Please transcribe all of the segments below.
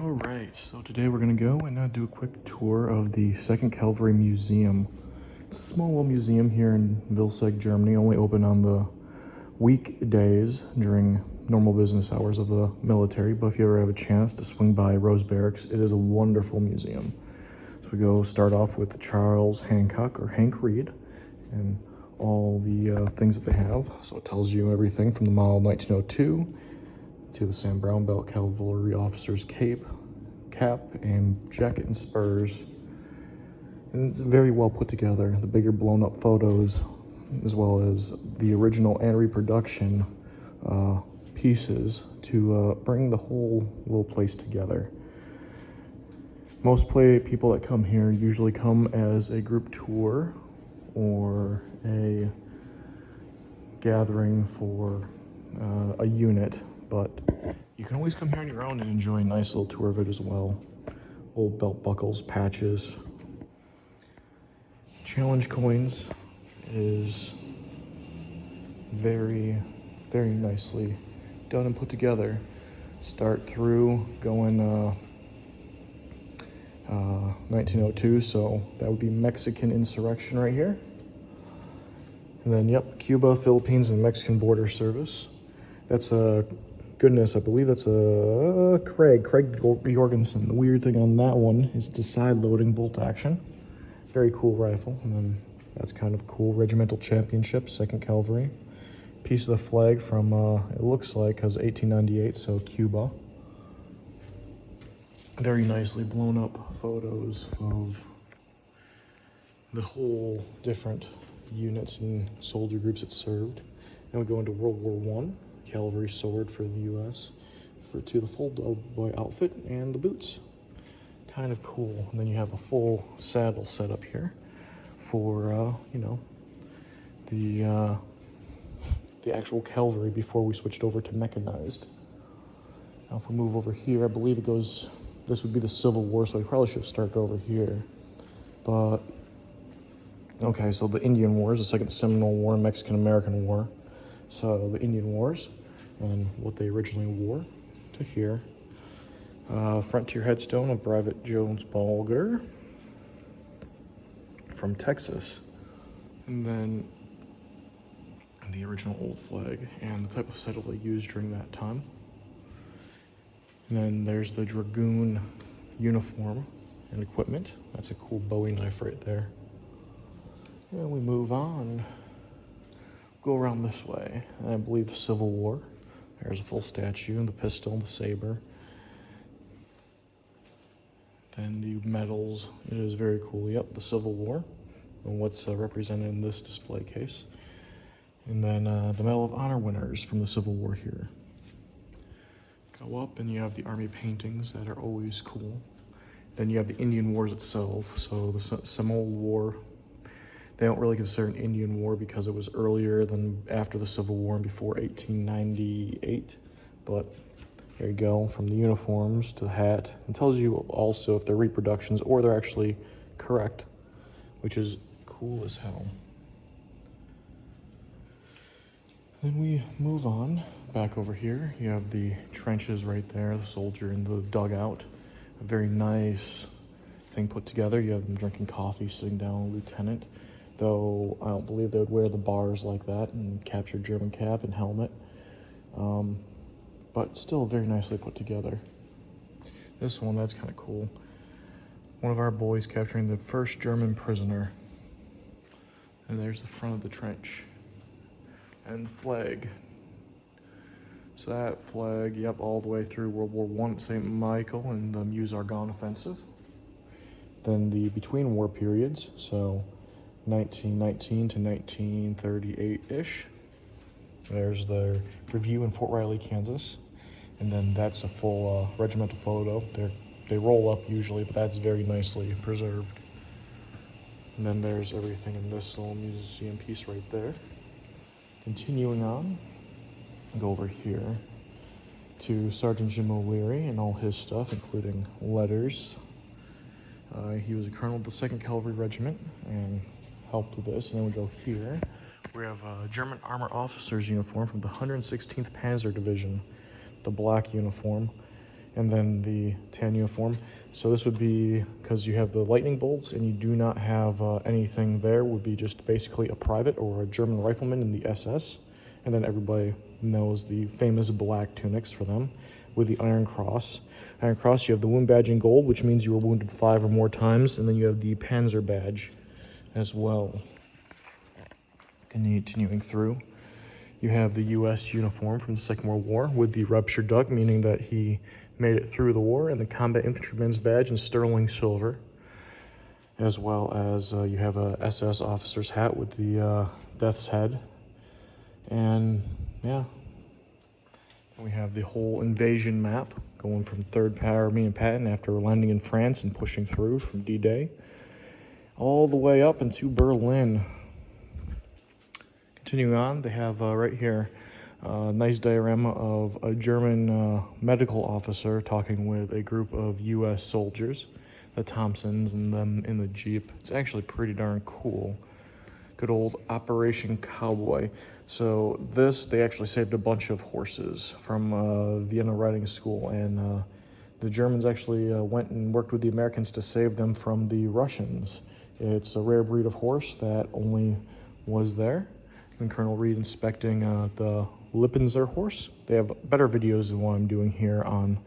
All right, so today we're gonna go and do a quick tour of the 2nd Cavalry Museum. It's a small little museum here in Vilseck, Germany, only open on the weekdays during normal business hours of the military, but if you ever have a chance to swing by Rose Barracks, it is a wonderful museum. So we start off with Charles Hancock, or Hank Reed, and all the things that they have. So it tells you everything from the model 1902 to the Sam Brown Belt Cavalry Officer's cap and jacket and spurs. And it's very well put together. The bigger blown up photos, as well as the original and reproduction pieces to bring the whole little place together. Most people that come here usually come as a group tour or a gathering for a unit, but you can always come here on your own and enjoy a nice little tour of it as well. Old belt buckles, patches. Challenge coins is very, very nicely done and put together. Start through going 1902, so that would be Mexican insurrection right here. And then, yep, Cuba, Philippines, and Mexican border service. That's a goodness, I believe that's a Craig Jorgensen. The weird thing on that one is it's a side-loading bolt action. Very cool rifle. And then that's kind of cool. Regimental Championship, 2nd Cavalry. Piece of the flag from, it looks like, because 1898, so Cuba. Very nicely blown up photos of the whole different units and soldier groups it served. Then we go into World War I. Cavalry sword for the U.S. to the full boy outfit and the boots. Kind of cool. And then you have a full saddle set up here for the actual cavalry before we switched over to mechanized. Now if we move over here, I believe this would be the Civil War, so we probably should have started over here. But okay, so the Indian Wars, the Second Seminole War, Mexican-American War. So the Indian Wars and what they originally wore to here. Frontier headstone of Private Jones Bulger from Texas. And then the original old flag and the type of saddle they used during that time. And then there's the Dragoon uniform and equipment. That's a cool Bowie knife right there. And we move on. Go around this way. I believe the Civil War. There's a full statue, the pistol, the saber. Then the medals. It is very cool. Yep, the Civil War and what's represented in this display case. And then the Medal of Honor winners from the Civil War here. Go up and you have the army paintings that are always cool. Then you have the Indian Wars itself. So the Seminole War, they don't really consider an Indian War because it was earlier than after the Civil War and before 1898. But there you go, from the uniforms to the hat. It tells you also if they're reproductions or they're actually correct, which is cool as hell. Then we move on back over here. You have the trenches right there, the soldier in the dugout. A very nice thing put together. You have them drinking coffee, sitting down, a lieutenant. Though I don't believe they would wear the bars like that and capture German cap and helmet. But still very nicely put together. This one, that's kind of cool. One of our boys capturing the first German prisoner. And there's the front of the trench. And the flag. So that flag, yep, all the way through World War I at St. Michael and the Meuse-Argonne offensive. Then the between war periods, so 1919 to 1938-ish. There's the review in Fort Riley, Kansas. And then that's a full regimental photo. They roll up usually, but that's very nicely preserved. And then there's everything in this little museum piece right there. Continuing on, go over here to Sergeant Jim O'Leary and all his stuff, including letters. He was a colonel of the 2nd Cavalry Regiment and helped with this. And then we go here. We have a German armor officer's uniform from the 116th Panzer Division, the black uniform. and then the tan uniform. So this would be, because you have the lightning bolts and you do not have anything there, would be just basically a private or a German rifleman in the SS. And then everybody knows the famous black tunics for them with the Iron Cross. Iron Cross, you have the wound badge in gold, which means you were wounded 5 or more times, and then you have the Panzer badge as well. Continuing through, you have the U.S. uniform from the Second World War with the ruptured duck, meaning that he made it through the war, and the combat infantryman's badge in sterling silver, as well as you have a SS officer's hat with the death's head. And yeah, we have the whole invasion map going from 3rd Army in Patton after landing in France and pushing through from D-Day all the way up into Berlin. Continuing on, they have right here a nice diorama of a German medical officer talking with a group of U.S. soldiers, the Thompsons, and them in the Jeep. It's actually pretty darn cool. Good old Operation Cowboy. So this, they actually saved a bunch of horses from Vienna Riding School, and the Germans actually went and worked with the Americans to save them from the Russians. It's a rare breed of horse that only was there. And Colonel Reed inspecting the Lippinzer horse. They have better videos than what I'm doing here on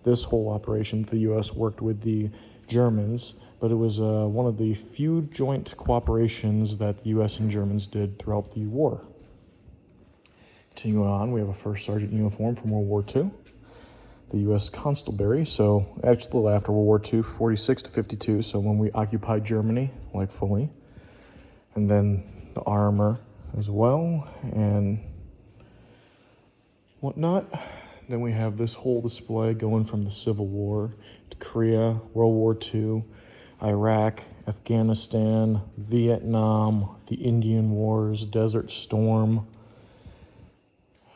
this whole operation. The U.S. worked with the Germans, but it was one of the few joint cooperations that the U.S. and Germans did throughout the war. Continuing on, we have a first sergeant uniform from World War II, the U.S. Constabulary. So actually a little after World War II, 46 to 52. So when we occupied Germany, like fully, and then the armor as well and whatnot. Then we have this whole display going from the Civil War to Korea, World War II, Iraq, Afghanistan, Vietnam, the Indian Wars, Desert Storm.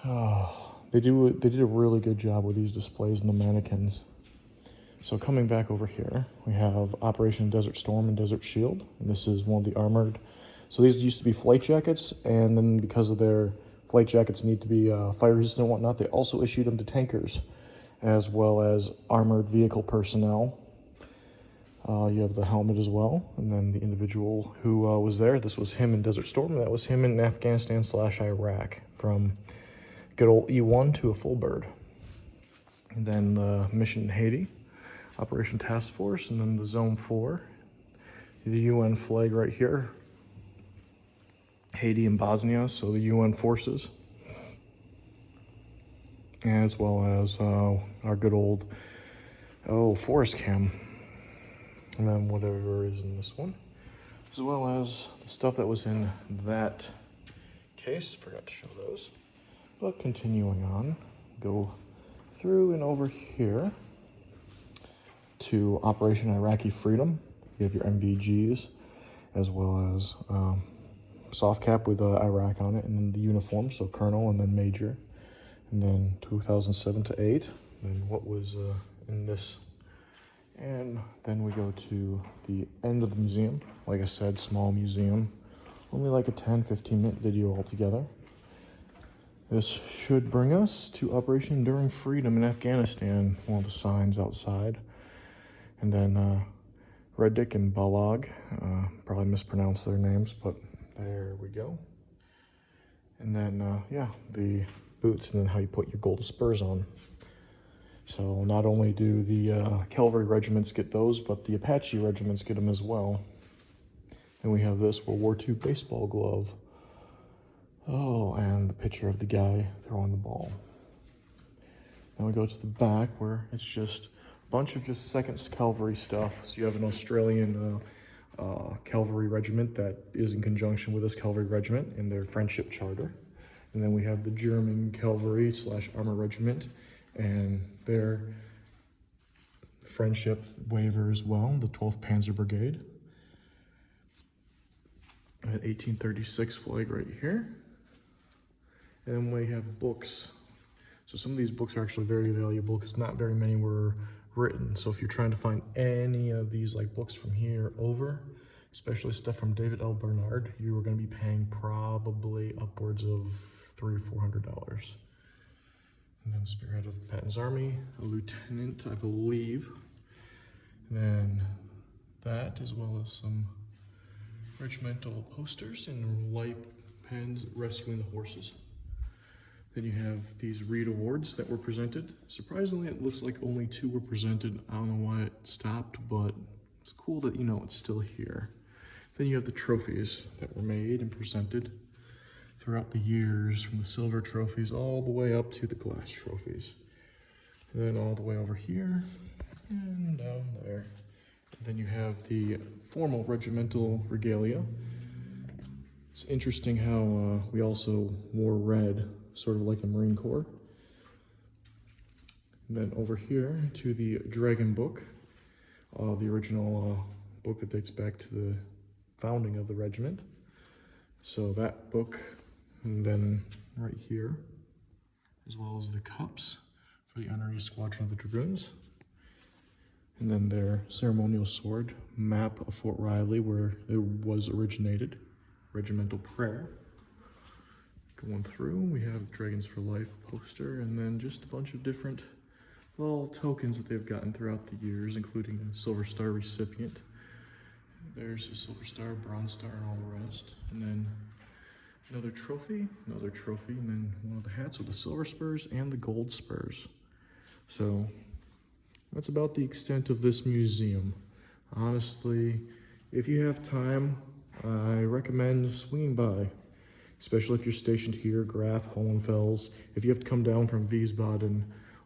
They did a really good job with these displays and the mannequins. So coming back over here, we have Operation Desert Storm and Desert Shield, and this is one of the armored. So these used to be flight jackets, and then because of their flight jackets need to be fire resistant and whatnot, they also issued them to tankers, as well as armored vehicle personnel. You have the helmet as well, and then the individual who was there. This was him in Desert Storm, and that was him in Afghanistan/Iraq, from good old E1 to a full bird. And then the mission in Haiti, Operation Task Force, and then the Zone 4, the UN flag right here, Haiti and Bosnia, so the UN forces, as well as our good old forest cam, and then whatever is in this one, as well as the stuff that was in that case. Forgot to show those. But continuing on, go through and over here to Operation Iraqi Freedom. You have your MVGs, as well as soft cap with Iraq on it, and then the uniform, so colonel and then major, and then 2007 to 8, and what was in this. And then we go to the end of the museum. Like I said, small museum, only like a 10-15 minute video altogether. This should bring us to Operation Enduring Freedom in Afghanistan, one of the signs outside. And then Reddick and Balag, probably mispronounced their names, but there we go. And then, yeah, the boots, and then how you put your gold spurs on. So not only do the cavalry regiments get those, but the Apache regiments get them as well. And we have this World War II baseball glove. Oh, and the picture of the guy throwing the ball. Now we go to the back, where it's just a bunch of just 2nd Cavalry stuff. So you have an Australian cavalry regiment that is in conjunction with this cavalry regiment in their friendship charter. And then we have the German cavalry / armor regiment and their friendship waiver as well, the 12th Panzer Brigade. An 1836 flag right here. And then we have books. So some of these books are actually very valuable because not very many were written. So if you're trying to find any of these like books from here over, especially stuff from David L. Bernard, you are going to be paying probably upwards of $300 or $400. And then spearhead of Patton's army, a lieutenant, I believe. And then that, as well as some regimental posters and light pens rescuing the horses. Then you have these Reed Awards that were presented. Surprisingly, it looks like only 2 were presented. I don't know why it stopped, but it's cool that you know it's still here. Then you have the trophies that were made and presented throughout the years, from the silver trophies all the way up to the glass trophies. And then all the way over here and down there. And then you have the formal regimental regalia. It's interesting how we also wore red, sort of like the Marine Corps. And then over here to the Dragon Book, the original book that dates back to the founding of the regiment. So that book, and then right here, as well as the cups for the honorary squadron of the Dragoons. And then their ceremonial sword, map of Fort Riley, where it was originated, regimental prayer. Going through, we have Dragons for Life poster, and then just a bunch of different little tokens that they've gotten throughout the years, including a Silver Star recipient. There's a Silver Star, Bronze Star, and all the rest. And then another trophy, and then one of the hats with the silver spurs and the gold spurs. So that's about the extent of this museum. Honestly, if you have time, I recommend swinging by, especially if you're stationed here, Graf, Hohenfels. If you have to come down from Wiesbaden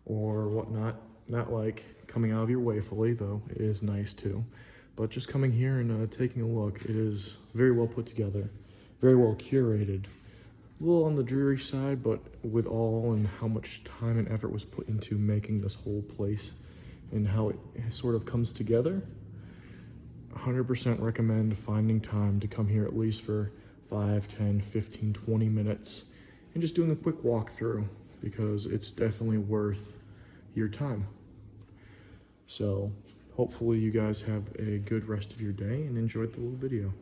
or whatnot, not like coming out of your way fully, though it is nice too, but just coming here and taking a look. It is very well put together, very well curated. A little on the dreary side, but with all and how much time and effort was put into making this whole place and how it sort of comes together, 100% recommend finding time to come here at least for 5, 10, 15, 20 minutes and just doing a quick walkthrough, because it's definitely worth your time. So hopefully you guys have a good rest of your day and enjoyed the little video.